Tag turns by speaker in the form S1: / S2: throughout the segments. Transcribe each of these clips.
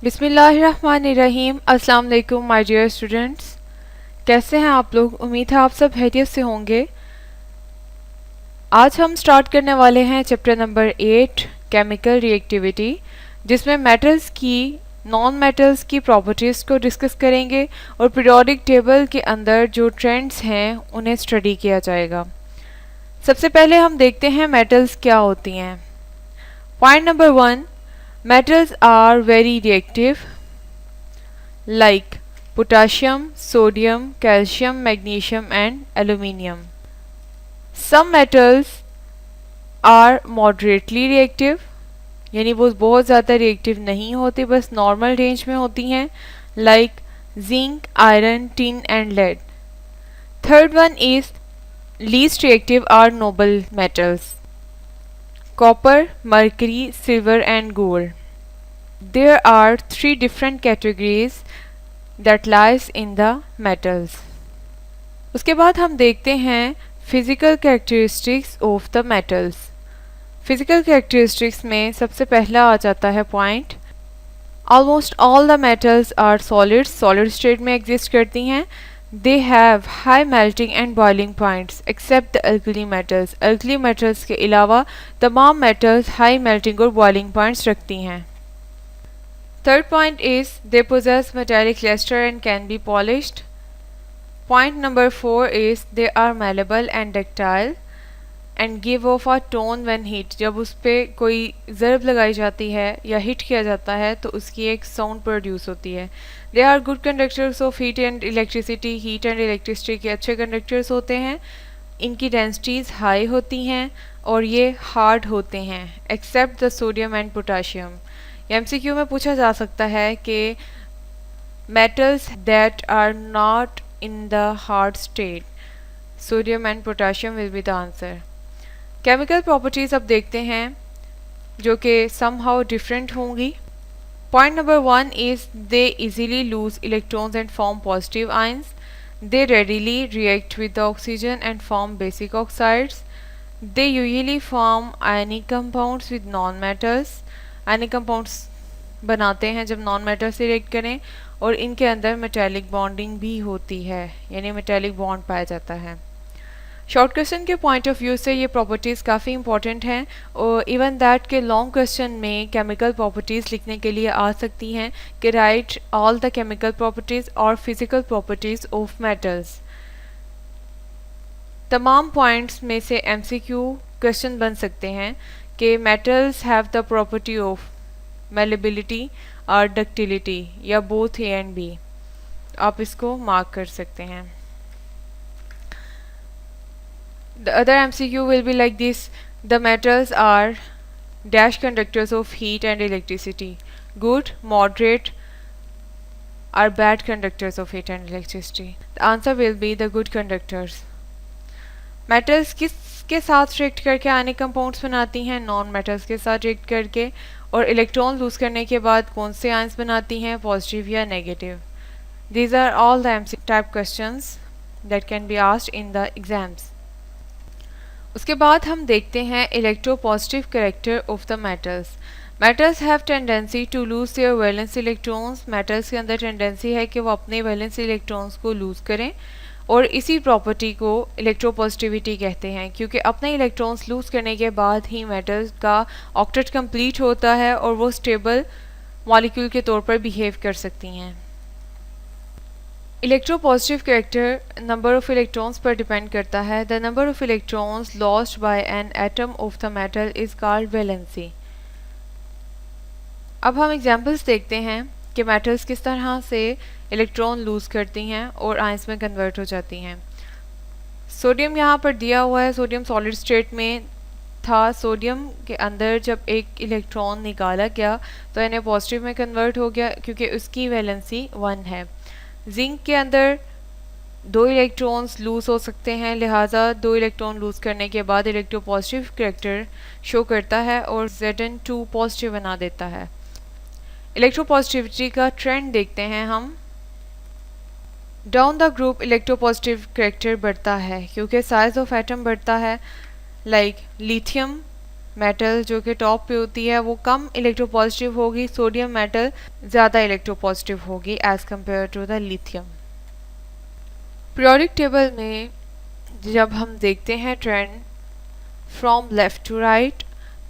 S1: बिस्मिल्लाहिर्रहमानिर्रहीम। अस्सलाम वालेकुम माय डियर स्टूडेंट्स, कैसे हैं आप लोग? उम्मीद है आप सब खैरियत से होंगे। आज हम स्टार्ट करने वाले हैं चैप्टर नंबर 8 केमिकल रिएक्टिविटी, जिसमें मेटल्स की नॉन मेटल्स की प्रॉपर्टीज़ को डिस्कस करेंगे और पीरियोडिक टेबल के अंदर जो ट्रेंड्स हैं उन्हें स्टडी किया जाएगा। सबसे पहले हम देखते हैं मेटल्स क्या होती हैं। Point number 1, metals are very reactive like potassium, sodium, calcium, magnesium and aluminium. Some metals are moderately reactive, यानी वो बहुत ज़्यादा रिएक्टिव नहीं होती, बस नॉर्मल रेंज में होती हैं, like zinc, iron, tin and lead. Third one is least reactive are noble metals, copper, mercury, silver and gold. There are three different categories that lies in the metals. उसके बाद हम देखते हैं physical characteristics of the metals. Physical characteristics में सबसे पहला आ जाता है point. Almost all the metals are solids, solid state में exist करती हैं. They have high melting and boiling points except the alkali metals. Alkali metals के अलावा तमाम metals high melting और boiling points रखती हैं. Third point is they possess metallic luster and can be polished. Point number 4 is they are malleable and ductile and give off a tone when hit. जब उस पर कोई ज़रब लगाई जाती है या हिट किया जाता है तो उसकी एक साउंड प्रोड्यूस होती है. They are good conductors of heat and electricity. Heat and electricity के अच्छे कंडक्टर्स होते हैं. इनकी डेंसिटीज़ हाई होती हैं और ये हार्ड होते हैं except the sodium and potassium. MCQ में पूछा जा सकता है कि metals that are not in the hard state, sodium and potassium will be the answer. Chemical properties अब देखते हैं जो कि समहाउ डिफरेंट होंगी. Point number 1 is they easily lose electrons and form positive ions. They readily react with the oxygen and form basic oxides. They usually form ionic compounds with non-metals. Ionic compounds बनाते हैं जब non metal से react करें और इनके अंदर metallic bonding भी होती है, यानी मेटेलिक बॉन्ड पाया जाता है. शॉर्ट क्वेश्चन के पॉइंट ऑफ व्यू से ये प्रॉपर्टीज़ काफ़ी इंपॉर्टेंट हैं और इवन दैट के लॉन्ग क्वेश्चन में केमिकल प्रॉपर्टीज़ लिखने के लिए आ सकती हैं कि right all the chemical properties और फिज़िकल प्रॉपर्टीज़ ऑफ मेटल्स. तमाम पॉइंट्स में से एमसीक्यू क्वेश्चन बन सकते हैं कि metals have the property of malleability और डक्टिलिटी या बोथ ए एंड बी. आप इसको मार्क कर सकते हैं. The other MCQ will be like this: the metals are dash conductors of heat and electricity. Good, moderate, or bad conductors of heat and electricity. The answer will be the good conductors. Metals किसके साथ react करके ionic compounds बनाती हैं? Non metals के साथ react करके. और electron lose करने के बाद कौन से आयंस बनाती हैं, पॉजिटिव या negative? These are all the MCQ type questions that can be asked in the exams. उसके बाद हम देखते हैं electropositive character of the metals. Metals have tendency to lose their valence electrons. Metals के अंदर टेंडेंसी है कि वो अपने वैलेंस इलेक्ट्रॉन्स को लूज करें और इसी प्रॉपर्टी को इलेक्ट्रोपॉजिटिविटी कहते हैं, क्योंकि अपने इलेक्ट्रॉन्स लूज करने के बाद ही मेटल्स का ऑक्टेट कंप्लीट होता है और वो स्टेबल मॉलिक्यूल के तौर पर बिहेव कर सकती हैं. Electropositive character number of electrons पर डिपेंड करता है. The number of electrons lost by an atom of the metal is called valency. अब हम एग्जांपल्स देखते हैं कि मेटल्स किस तरह से इलेक्ट्रॉन लूज करती हैं और आयंस में कन्वर्ट हो जाती हैं. सोडियम यहाँ पर दिया हुआ है, सोडियम सॉलिड स्टेट में था. सोडियम के अंदर जब एक इलेक्ट्रॉन निकाला गया तो इन्हें पॉजिटिव में कन्वर्ट हो गया क्योंकि उसकी वैलेंसी 1 है. जिंक के अंदर 2 इलेक्ट्रॉन्स लूज हो सकते हैं, लिहाजा 2 इलेक्ट्रॉन लूज करने के बाद इलेक्ट्रोपॉजिटिव कैरेक्टर शो करता है और Zn2 पॉजिटिव बना देता है. इलेक्ट्रोपॉजिटिविटी का ट्रेंड देखते हैं हम. Down the group electropositive character बढ़ता है क्योंकि साइज ऑफ एटम बढ़ता है. लाइक लिथियम, मेटल जो कि टॉप पे होती है वो कम इलेक्ट्रोपॉजिटिव होगी, सोडियम मेटल ज़्यादा इलेक्ट्रोपॉजिटिव होगी as compare to the lithium. Periodic table में जब हम देखते हैं trend from left to right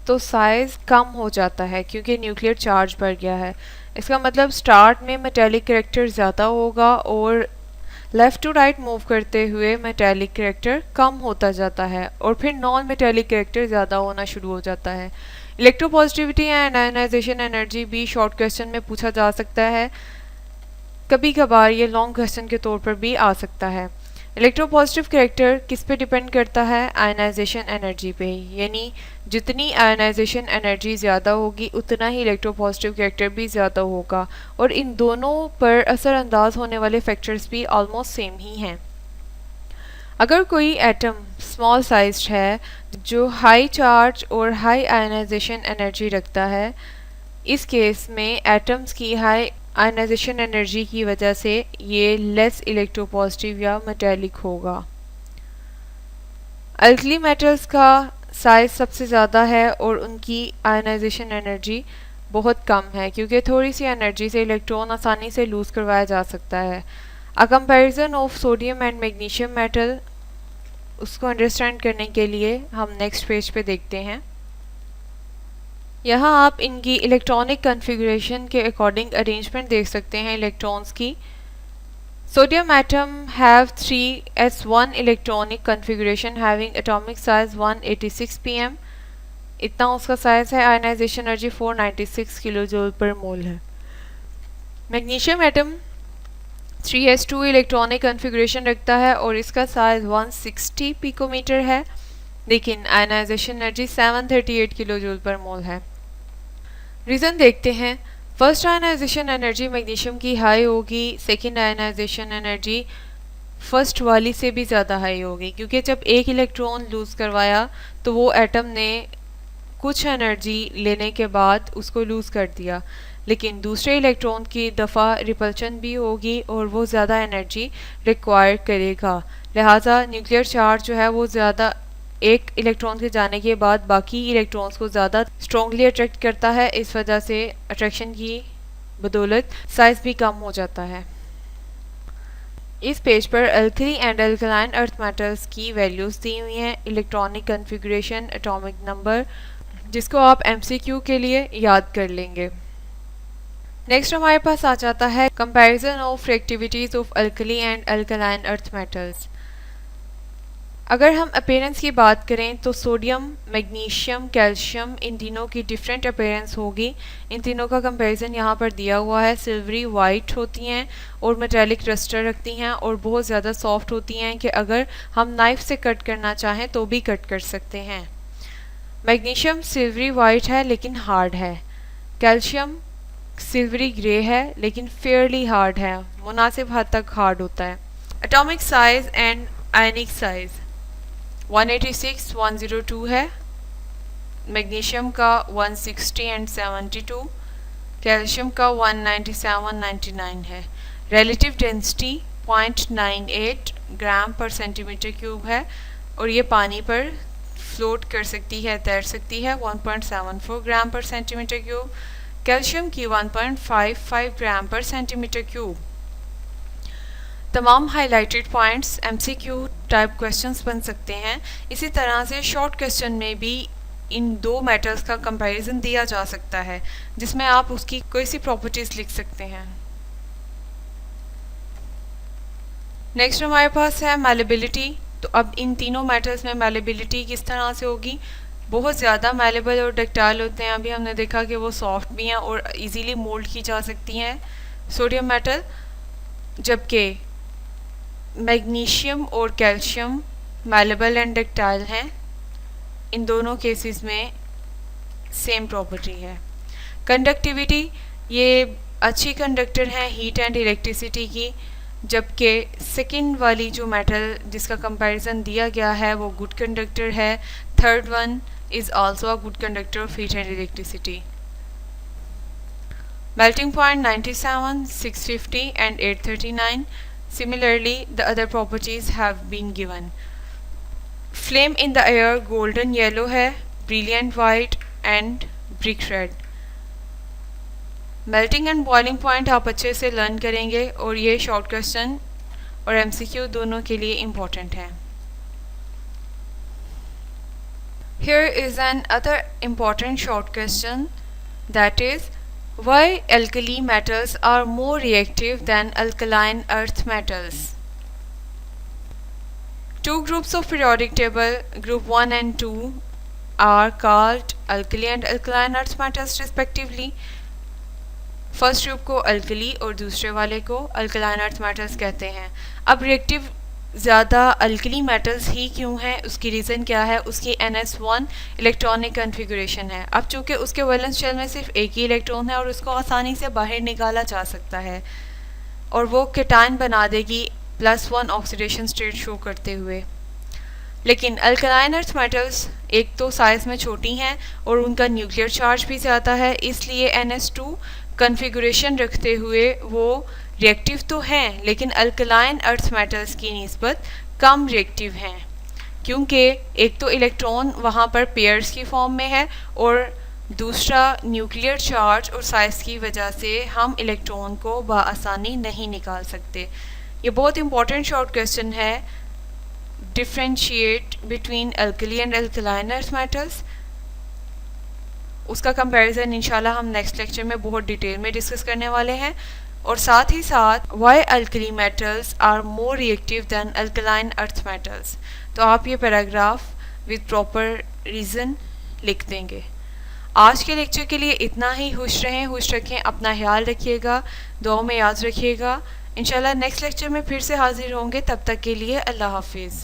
S1: तो साइज़ कम हो जाता है क्योंकि न्यूक्लियर चार्ज बढ़ गया है। इसका मतलब स्टार्ट में मेटेलिक कैरेक्टर ज़्यादा होगा और लेफ़्ट टू राइट मूव करते हुए मेटेलिक कैरेक्टर कम होता जाता है और फिर नॉन मेटेलिक कैरेक्टर ज़्यादा होना शुरू हो जाता है। इलेक्ट्रोपॉजिटिविटी एंड आयनाइजेशन एनर्जी भी शॉर्ट क्वेश्चन में पूछा जा सकता है, कभी कभार ये लॉन्ग क्वेश्चन के तौर पर भी आ सकता है। इलेक्ट्रोपॉजिटिव कैरेक्टर किस पे डिपेंड करता है? आयनाइजेशन एनर्जी पे, यानी जितनी आयनाइजेशन एनर्जी ज़्यादा होगी उतना ही इलेक्ट्रोपॉजिटिव कैरेक्टर भी ज़्यादा होगा और इन दोनों पर असरअंदाज होने वाले फैक्टर्स भी ऑलमोस्ट सेम ही हैं। अगर कोई एटम स्मॉल साइज्ड है जो हाई चार्ज और हाई आयनाइजेशन एनर्जी रखता है, इस केस में एटम्स की हाई आयनाइजेशन एनर्जी की वजह से ये लेस इलेक्ट्रोपॉजिटिव या मेटेलिक होगा। अल्कली मेटल्स का साइज सबसे ज़्यादा है और उनकी आयनाइजेशन एनर्जी बहुत कम है क्योंकि थोड़ी सी एनर्जी से इलेक्ट्रॉन आसानी से लूज़ करवाया जा सकता है। A comparison of sodium and magnesium metal, उसको अंडरस्टैंड करने के लिए हम नेक्स्ट पेज पे देखते हैं। यहाँ आप इनकी इलेक्ट्रॉनिक कॉन्फ़िगरेशन के अकॉर्डिंग अरेंजमेंट देख सकते हैं इलेक्ट्रॉन्स की। Sodium atom have 3s1 electronic configuration having atomic size 186 pm, इतना उसका साइज है। आयनाइजेशन एनर्जी 496 किलो जूल पर मोल है। Magnesium atom 3s2 electronic configuration रखता है और इसका साइज 160 पिकोमीटर है, लेकिन आयनाइजेशन एनर्जी 738 किलो जूल पर मोल है। रीज़न देखते हैं। फर्स्ट आयनाइजेशन एनर्जी मैग्नीशियम की हाई होगी, सेकेंड आयनाइजेशन एनर्जी फर्स्ट वाली से भी ज़्यादा हाई होगी क्योंकि जब एक इलेक्ट्रॉन लूज़ करवाया तो वो एटम ने कुछ एनर्जी लेने के बाद उसको लूज़ कर दिया, लेकिन दूसरे इलेक्ट्रॉन की दफ़ा रिपल्शन भी होगी और वो ज़्यादा एनर्जी रिक्वायर करेगा। लिहाजा न्यूक्लियर चार्ज जो है वो ज़्यादा एक इलेक्ट्रॉन के जाने के बाद बाकी इलेक्ट्रॉन्स को ज़्यादा स्ट्रॉन्गली अट्रैक्ट करता है। इस वजह से अट्रैक्शन की बदौलत साइज़ भी कम हो जाता है। इस पेज पर alkali and alkaline earth metals की वैल्यूज़ दी हुई हैं, इलेक्ट्रॉनिक कॉन्फ़िगरेशन, एटॉमिक नंबर, जिसको आप MCQ के लिए याद कर लेंगे। नेक्स्ट हमारे पास आ जाता है comparison of reactivities of alkali and alkaline earth metals. अगर हम अपीयरेंस की बात करें तो सोडियम, मैग्नीशियम, कैल्शियम, इन तीनों की डिफरेंट अपीयरेंस होगी। इन तीनों का कंपैरिजन यहाँ पर दिया हुआ है। सिल्वरी वाइट होती हैं और मेटेलिक रस्टर रखती हैं और बहुत ज़्यादा सॉफ्ट होती हैं कि अगर हम नाइफ से कट करना चाहें तो भी कट कर सकते हैं। मैग्नीशियम सिल्वरी वाइट है लेकिन हार्ड है। कैल्शियम सिल्वरी ग्रे है लेकिन फेयरली हार्ड है, मुनासिब हद तक हार्ड होता है। Atomic size and ionic size 186, 102 है, मैग्नीशियम का 160 एंड 72, कैल्शियम का 197, 99 है। रिलेटिव डेंसिटी 0.98 ग्राम पर सेंटीमीटर क्यूब है और ये पानी पर फ्लोट कर सकती है, तैर सकती है। 1.74 ग्राम पर सेंटीमीटर क्यूब, कैल्शियम की 1.55 ग्राम पर सेंटीमीटर क्यूब। तमाम highlighted points MCQ type questions बन सकते हैं। इसी तरह से शॉर्ट क्वेश्चन में भी इन दो मेटल्स का कंपैरिजन दिया जा सकता है जिसमें आप उसकी कोई सी प्रॉपर्टीज़ लिख सकते हैं। नेक्स्ट हमारे पास है मैलेबिलिटी। तो अब इन तीनों मेटल्स में मैलेबिलिटी किस तरह से होगी? बहुत ज़्यादा मैलेबल और डक्टाइल होते हैं। अभी हमने देखा कि वो सॉफ्ट भी हैं और इजीली मोल्ड की जा सकती हैं सोडियम मेटल, जबकि मैग्नीशियम और कैल्शियम मैलेबल एंड डक्टाइल हैं। इन दोनों केसेस में सेम प्रॉपर्टी है। कंडक्टिविटी, ये अच्छी कंडक्टर हैं हीट एंड इलेक्ट्रिसिटी की, जबकि सेकंड वाली जो मेटल जिसका कंपैरिजन दिया गया है वो गुड कंडक्टर है। Third one is also a good conductor of heat and electricity. Melting point 97, 650 and 839. Similarly, the other properties have been given. Flame in the air golden yellow है, brilliant white and brick red. Melting and boiling point आप अच्छे से learn करेंगे और ये short question और MCQ दोनों के लिए इम्पोर्टेंट है. Here is an other important short question, that is, why alkali metals are more reactive than alkaline earth metals? Two groups of periodic table, group 1 and 2, are called alkali and alkaline earth metals respectively. First group को alkali और दूसरे वाले को alkaline earth metals कहते हैं. अब reactive ज़्यादा alkali metals ही क्यों हैं, उसकी रीज़न क्या है? उसकी NS1 इलेक्ट्रॉनिक कन्फिगरेशन है. अब चूँकि उसके वैलेंस शेल में सिर्फ एक ही इलेक्ट्रॉन है और उसको आसानी से बाहर निकाला जा सकता है और वो केटायन बना देगी +1 ऑक्सीडेशन स्टेट शो करते हुए. लेकिन अल्कलाइन अर्थ मेटल्स एक तो साइज़ में छोटी हैं और उनका न्यूक्लियर चार्ज भी ज़्यादा है, इसलिए NS2 कन्फिगरेशन रखते हुए वो रिएक्टिव तो हैं लेकिन अल्कलाइन अर्थ मेटल्स की निस्बत कम रिएक्टिव हैं, क्योंकि एक तो इलेक्ट्रॉन वहाँ पर पेयर्स की फॉर्म में है और दूसरा न्यूक्लियर चार्ज और साइज़ की वजह से हम इलेक्ट्रॉन को बआसानी नहीं निकाल सकते. ये बहुत इंपॉर्टेंट शॉर्ट क्वेश्चन है. Differentiate between alkali and alkaline earth metals, उसका कंपैरिजन इंशाल्लाह हम नेक्स्ट लेक्चर में बहुत डिटेल में डिस्कस करने वाले हैं. और साथ ही साथ why alkali metals are more reactive than alkaline earth metals. तो आप ये पैराग्राफ विद प्रॉपर रीज़न लिख देंगे. आज के लेक्चर के लिए इतना ही. खुश रहें, खुश रखें, अपना ख्याल रखिएगा, दुआ में याद रखिएगा. इंशाल्लाह नेक्स्ट लेक्चर में फिर से हाजिर होंगे. तब तक के लिए अल्लाह हाफिज़.